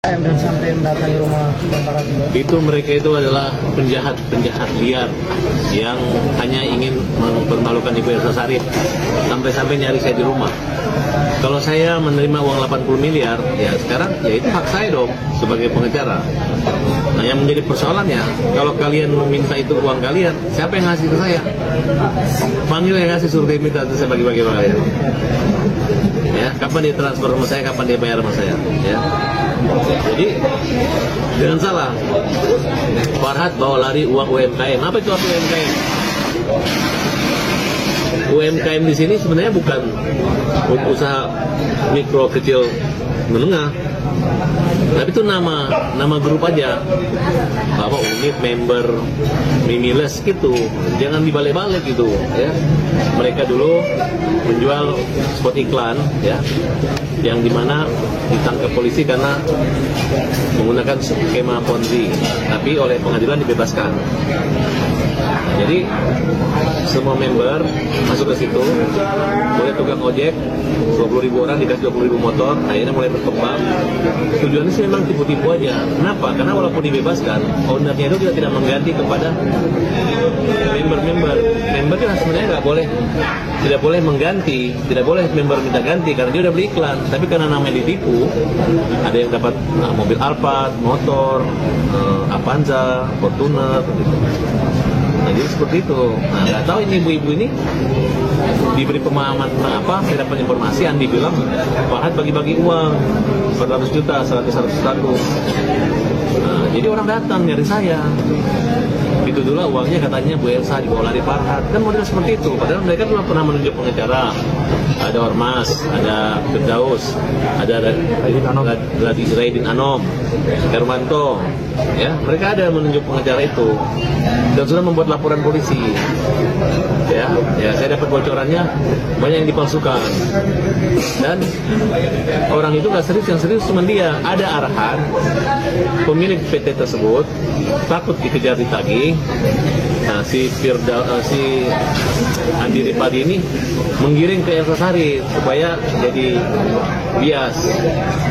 Dan sampai mendatangi rumah Bang Farhat itu mereka itu adalah penjahat liar yang hanya ingin mempermalukan Ibu Elsa Sharif sampai nyari saya di rumah. Kalau saya menerima uang 80 miliar, ya sekarang ya itu hak saya dong sebagai pengacara. Nah, yang menjadi persoalannya, kalau kalian meminta itu uang kalian, siapa yang ngasih ke saya? Panggil yang ngasih, suruh dia minta, terus saya bagi-bagi sama kalian. Ya, kapan dia transfer sama saya, kapan dia bayar sama saya, ya. Jadi jangan salah, Farhat bawa lari uang UMKM. Apa itu UMKM? UMKM di sini sebenarnya bukan usaha mikro, kecil, menengah, tapi itu nama grup aja, apa unit, member, mimiles gitu. Jangan dibalik-balik gitu, ya. Mereka dulu menjual spot iklan, ya, yang dimana ditangkap polisi karena menggunakan skema Ponzi, tapi oleh pengadilan dibebaskan. Jadi semua member masuk ke situ, mulai tukang ojek, 20.000 orang dikasih 20.000 motor, akhirnya mulai berkembang. Tujuannya sih memang tipu-tipu aja. Kenapa? Karena walaupun dibebaskan, ownernya itu juga tidak mengganti kepada member. Member itu sebenarnya tidak boleh mengganti, tidak boleh member minta ganti karena dia udah beli iklan. Tapi karena namanya ditipu, ada yang dapat mobil Alphard, motor, Avanza, Fortuner, gitu. Nah, jadi seperti itu. Nah, nggak tahu ini ibu-ibu ini diberi pemahaman apa? Saya dapat informasi Andi bilang Farhat bagi-bagi uang 400 juta, 100 tahun. Nah, jadi orang datang nyari saya. Itu dulu uangnya katanya Bu Elsa dibawa lari Farhat. Kan model seperti itu. Padahal mereka belum pernah menunjuk pengacara. Ada Ormas, ada Firdaus, ada Raidin Anom, Hermanto. Ya, mereka ada menunjuk pengacara itu. Dan sudah membuat laporan polisi. Ya, saya dapat bocorannya banyak yang dipalsukan. Dan orang itu nggak serius, yang serius cuma dia. Ada arahan pemilik PT tersebut takut dikejar ditagih. Nah, si Andi Ripadi ini menggiring ke Elsa Sharif supaya jadi bias,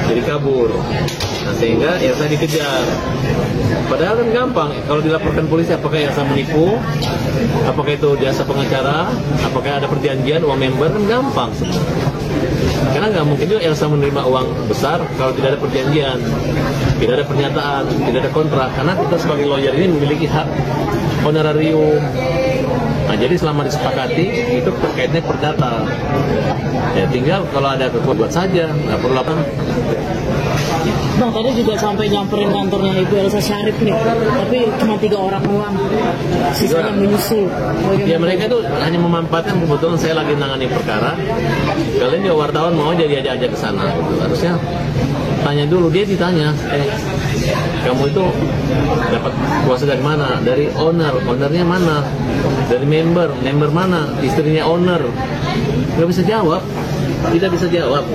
jadi kabur. Nah, sehingga Elsa dikejar. Padahal kan gampang, kalau dilaporkan polisi apakah Elsa menipu, apakah itu jasa pengacara, apakah ada perjanjian uang member, kan gampang sebenarnya. Karena nggak mungkin juga Elsa menerima uang besar kalau tidak ada perjanjian, tidak ada pernyataan, tidak ada kontrak. Karena kita sebagai lawyer ini memiliki hak honorarium. Nah, jadi selama disepakati itu terkaitnya perdata. Ya tinggal kalau ada kekuatan buat saja, nggak perlu apa. Bang, tadi juga sampai nyamperin kantornya Ibu Elsa Sharif nih, tapi cuma 3 orang doang, sisanya menyusul. Ya mereka itu hanya memanfaatkan kebetulan saya lagi nangani perkara. Kalian juga wartawan mau jadi aja ke sana. Gitu. Harusnya tanya dulu, dia ditanya, kamu itu dapat kuasa dari mana? Dari ownernya mana? Dari member mana? Istrinya owner. Nggak bisa jawab, tidak bisa jawab.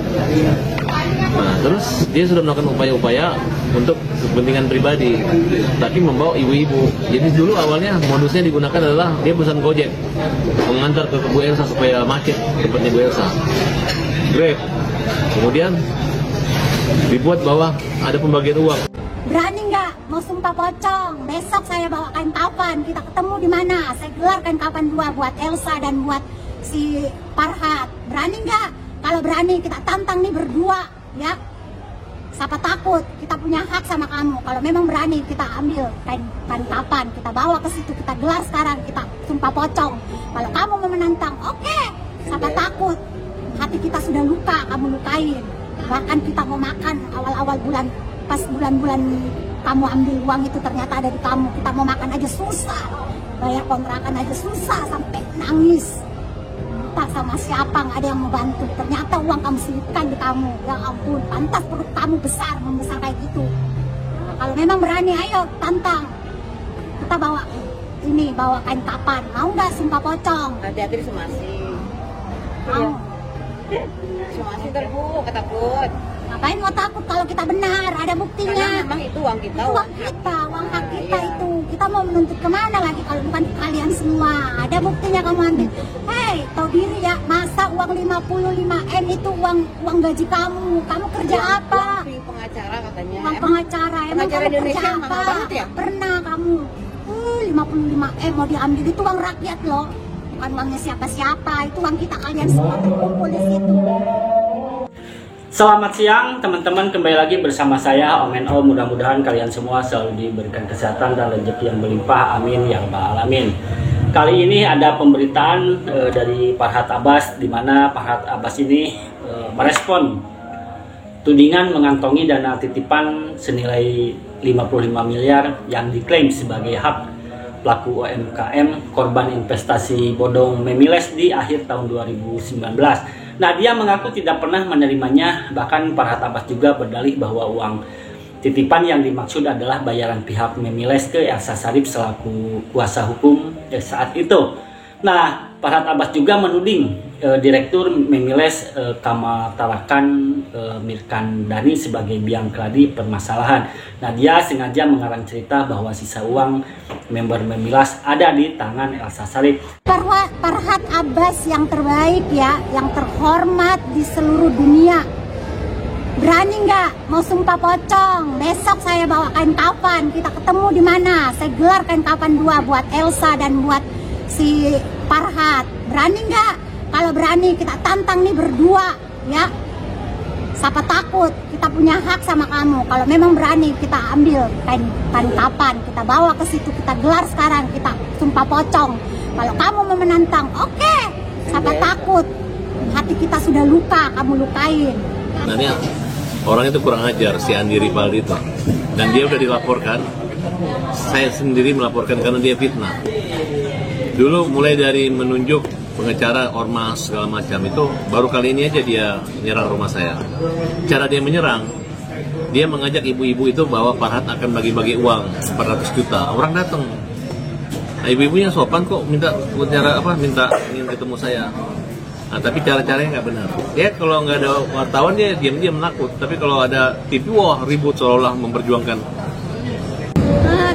Nah, terus dia sudah melakukan upaya-upaya untuk kepentingan pribadi, tapi membawa ibu-ibu. Jadi dulu awalnya modusnya digunakan adalah dia pesan Gojek mengantar ke Bu Elsa supaya macet tempatnya Bu Elsa. Grab. Kemudian dibuat bahwa ada pembagian uang. Berani nggak mau sumpah pocong? Besok saya bawa kain kapan, kita ketemu di mana? Saya gelar kain kapan 2 buat Elsa dan buat si Farhat. Berani nggak? Kalau berani kita tantang nih berdua, ya. Siapa takut? Kita punya hak sama kamu. Kalau memang berani kita ambil kain kapan, kita bawa ke situ, kita gelar sekarang, kita sumpah pocong. Kalau kamu mau menantang, oke. Siapa takut? Hati kita sudah luka, kamu lukain. Bahkan kita mau makan awal-awal bulan, pas bulan-bulan kamu ambil uang itu ternyata ada di kamu. Kita mau makan aja susah, bayar kontrakan aja susah, sampai nangis. Minta sama siapa, nggak ada yang mau bantu. Ternyata uang kamu selipkan di kamu. Ya ampun, pantas perut kamu besar, membesar kayak gitu. Nah, kalau memang berani, ayo tantang. Kita bawa kain kapan. Mau nggak sumpah pocong? Hati-hati di Sumasi. Mau. Sumasi terbu, ketakut. Ngapain mau takut kalau kita benar, ada buktinya. Karena memang itu uang kita. Uang kita, uang hak kita itu. Kita kita mau menuntut kemana lagi kalau bukan kalian semua? Ada buktinya kamu ambil. Hei, tahu diri ya, masa uang 55M itu uang gaji kamu? Kamu kerja apa? Uang pengacara katanya. Uang pengacara. Emang pengacara kamu kerja Indonesia apa? mahal banget ya? Pernah kamu? 55M mau diambil, itu uang rakyat loh. Bukan uangnya siapa-siapa, itu uang kita, kalian semua kumpul di situ. Selamat siang teman-teman, kembali lagi bersama saya Om NO. Mudah-mudahan kalian semua selalu diberikan kesehatan dan rezeki yang berlimpah, amin ya rabbal alamin. Kali ini ada pemberitaan dari Farhad Abbas, di mana Farhad Abbas ini merespon tudingan mengantongi dana titipan senilai 55 miliar yang diklaim sebagai hak pelaku UMKM korban investasi bodong Memiles di akhir tahun 2019. Nah, dia mengaku tidak pernah menerimanya, bahkan Farhad Abbas juga berdalih bahwa uang titipan yang dimaksud adalah bayaran pihak Memiles ke Elsa Sharif selaku kuasa hukum saat itu. Nah, Farhad Abbas juga menuding Direktur Memiles Kamal Tarakan Mirkandani sebagai biang keladi permasalahan. Nah, dia sengaja mengarang cerita bahwa sisa uang member Memiles ada di tangan Elsa Sharif. Farhad Abbas yang terbaik ya, yang terhormat di seluruh dunia. Berani nggak mau sumpah pocong? Besok saya bawa kain kafan, kita ketemu di mana? Saya gelar kain kafan 2 buat Elsa dan buat si Farhad. Berani nggak? Kalau berani kita tantang nih berdua ya. Siapa takut? Kita punya hak sama kamu. Kalau memang berani kita ambil kain kafan, kita bawa ke situ, kita gelar sekarang, kita sumpah pocong. Kalau kamu mau menantang, oke. Siapa takut? Hati kita sudah luka, kamu lukain. Nah, ini orang itu kurang ajar, si Andi Ripaldi itu. Dan dia udah dilaporkan. Saya sendiri melaporkan karena dia fitnah. Dulu mulai dari menunjuk pengacara, ormas, segala macam itu, baru kali ini aja dia menyerang rumah saya. Cara dia menyerang, dia mengajak ibu-ibu itu bahwa Farhad akan bagi-bagi uang 400 juta. Orang datang. Nah, ibu-ibunya sopan kok, minta ingin ketemu saya. Nah, tapi cara-caranya nggak benar. Ya kalau nggak ada wartawan dia diam-diam menakut. Tapi kalau ada TV, wah ribut seolah-olah memperjuangkan.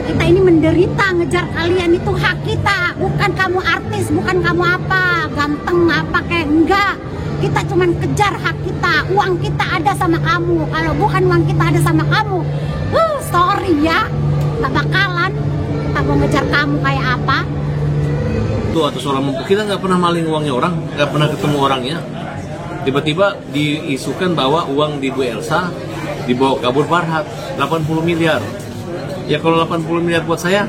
Kita ini menderita, ngejar kalian itu hak kita. Bukan kamu artis, bukan kamu apa, ganteng apa kayak enggak. Kita cuman kejar hak kita. Uang kita ada sama kamu. Kalau bukan uang kita ada sama kamu, sorry ya, nggak bakalan. Kita mau ngejar kamu kayak apa? Itu atas orang kita nggak pernah maling uangnya orang, nggak pernah ketemu orangnya. Tiba-tiba diisukan bahwa uang di Bu Elsa dibawa kabur Farhad 80 miliar. Ya kalau 80 miliar buat saya,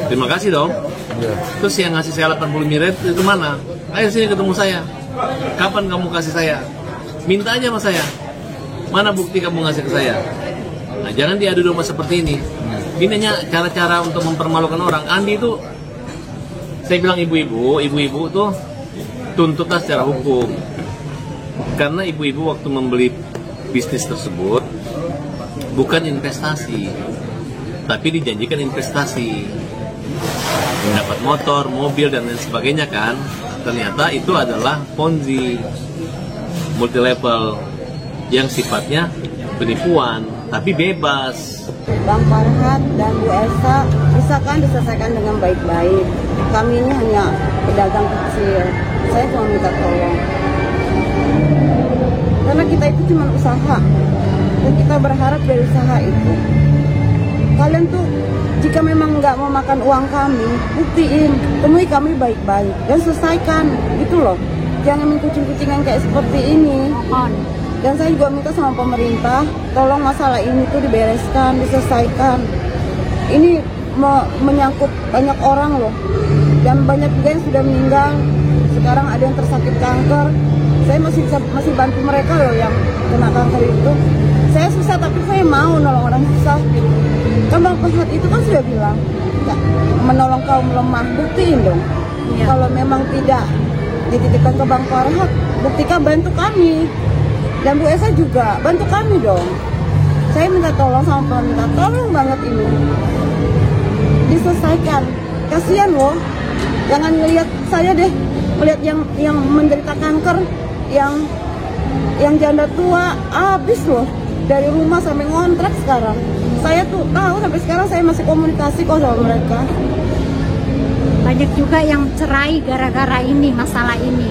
terima kasih dong. Terus yang ngasih saya 80 miliar itu mana? Ayo sini ketemu saya. Kapan kamu kasih saya? Minta aja sama saya. Mana bukti kamu ngasih ke saya? Nah, jangan diadu domba seperti ini. Ini hanya cara-cara untuk mempermalukan orang. Andi itu, saya bilang ibu-ibu tuh tuntutlah secara hukum. Karena ibu-ibu waktu membeli bisnis tersebut bukan investasi, tapi dijanjikan investasi, mendapat motor, mobil dan lain sebagainya kan. Ternyata itu adalah Ponzi multi level yang sifatnya penipuan, tapi bebas. Bang Farhad dan Bu Elsa misalkan diselesaikan dengan baik-baik. Kami ini hanya pedagang kecil. Saya cuma minta tolong. Karena kita itu cuma usaha dan kita berharap dari usaha itu. Kalian tuh jika memang nggak mau makan uang kami, buktiin, temui kami baik-baik dan selesaikan, gitu loh. Jangan main kucing-kucingan kayak seperti ini. Dan saya juga minta sama pemerintah, tolong masalah ini tuh dibereskan, diselesaikan. Ini menyangkut banyak orang loh, dan banyak juga yang sudah meninggal. Sekarang ada yang tersakit kanker. Saya masih bantu mereka loh yang kena kanker itu. Saya susah tapi saya mau nolong orang susah. Kan Bang Farhad itu kan sudah bilang, menolong kaum lemah, buktiin dong. Kalau memang tidak dititipkan ke Bang Farhad, buktikan, bantu kami. Dan Bu Elsa juga, bantu kami dong. Saya minta tolong sama pemerintah, tolong banget ini diselesaikan. Kasihan loh, jangan ngelihat saya deh, melihat yang menderita kanker, yang janda tua, habis loh. dari rumah sampai ngontrak sekarang. Saya tuh tahu sampai sekarang saya masih komunikasi kok sama mereka. Banyak juga yang cerai gara-gara ini, masalah ini.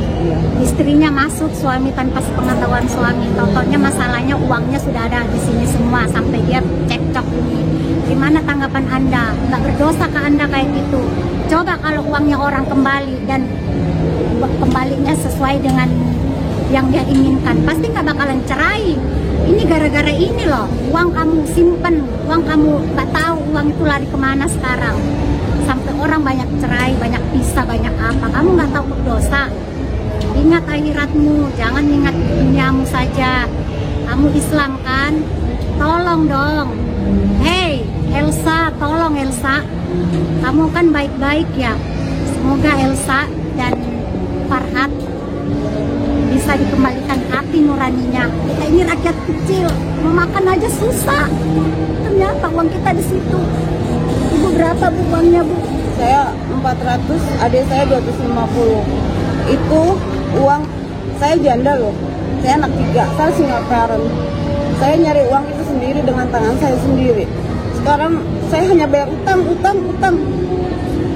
Istrinya masuk, suami tanpa sepengetahuan suami. Totalnya masalahnya uangnya sudah ada di sini semua sampai dia cekcok ini. Gimana tanggapan Anda? Nggak berdosa ke Anda kayak gitu? Coba kalau uangnya orang kembali dan kembalinya sesuai dengan yang dia inginkan, pasti nggak bakalan cerai. Ini gara-gara ini loh, uang kamu simpen, uang kamu nggak tahu uang itu lari kemana sekarang. Sampai orang banyak cerai, banyak pisah, banyak apa. Kamu nggak tahu berdosa. Ingat akhiratmu, jangan ingat duniamu saja. Kamu Islam kan? Tolong dong. Hey Elsa, tolong Elsa. Kamu kan baik-baik ya. Semoga Elsa dan Farhat bisa dikembalikan hati nuraninya. Kita ini rakyat kecil, mau makan aja susah. Ternyata uang kita di situ. Ibu berapa bu uangnya bu? Saya 400, adik saya 250. Itu uang, saya janda loh. Saya anak 3, saya single parent. Saya nyari uang itu sendiri dengan tangan saya sendiri. Sekarang saya hanya bayar utang.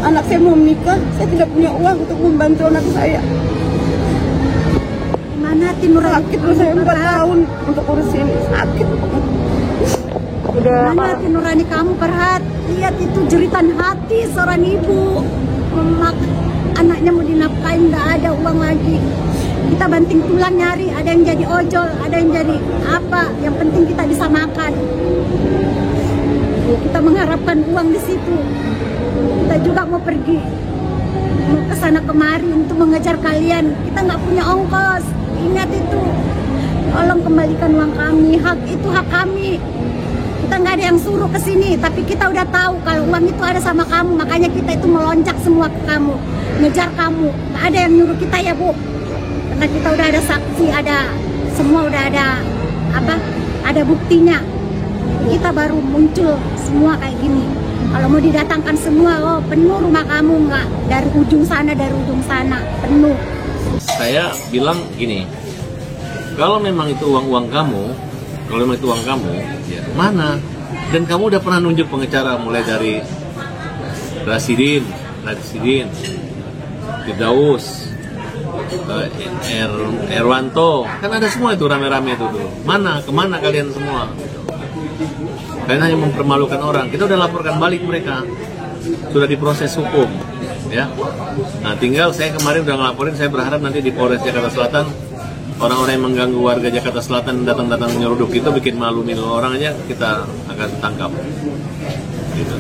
Anak saya mau menikah, saya tidak punya uang untuk membantu anak saya. Gimana hati nurani? Sakit loh saya 4 tahun untuk urus ini, sakit. Udah Mana hati nurani kamu Farhat? Lihat itu jeritan hati seorang ibu. Anaknya mau dinafkain, nggak ada uang lagi. Kita banting tulang nyari, ada yang jadi ojol, ada yang jadi apa. Yang penting kita bisa makan. Kita mengharapkan uang di situ. Kita juga mau pergi, mau ke sana kemari untuk mengejar kalian. Kita nggak punya ongkos. Ingat itu. Tolong kembalikan uang kami. Hak itu hak kami. Kita nggak ada yang suruh ke sini, tapi kita udah tahu kalau uang itu ada sama kamu, makanya kita itu melonjak semua ke kamu, ngejar kamu. Nggak ada yang nyuruh kita ya bu, karena kita udah ada saksi, ada semua udah ada apa? Ada buktinya. Kita baru muncul semua kayak gini. Kalau mau didatangkan semua, oh penuh rumah kamu nggak dari ujung sana penuh. Saya bilang gini, kalau memang itu uang kamu, ya mana? Dan kamu udah pernah nunjuk pengacara mulai dari Rasidin, Firdaus, Erwanto, kan ada semua itu rame-rame itu dulu. Kemana kalian semua? Kalian hanya mempermalukan orang. Kita udah laporkan balik mereka, sudah diproses hukum, ya. Nah tinggal saya kemarin udah ngelaporin, saya berharap nanti di Polres Jakarta Selatan orang-orang yang mengganggu warga Jakarta Selatan datang-datang nyeruduk itu bikin malu orang aja kita akan tangkap. Gitu.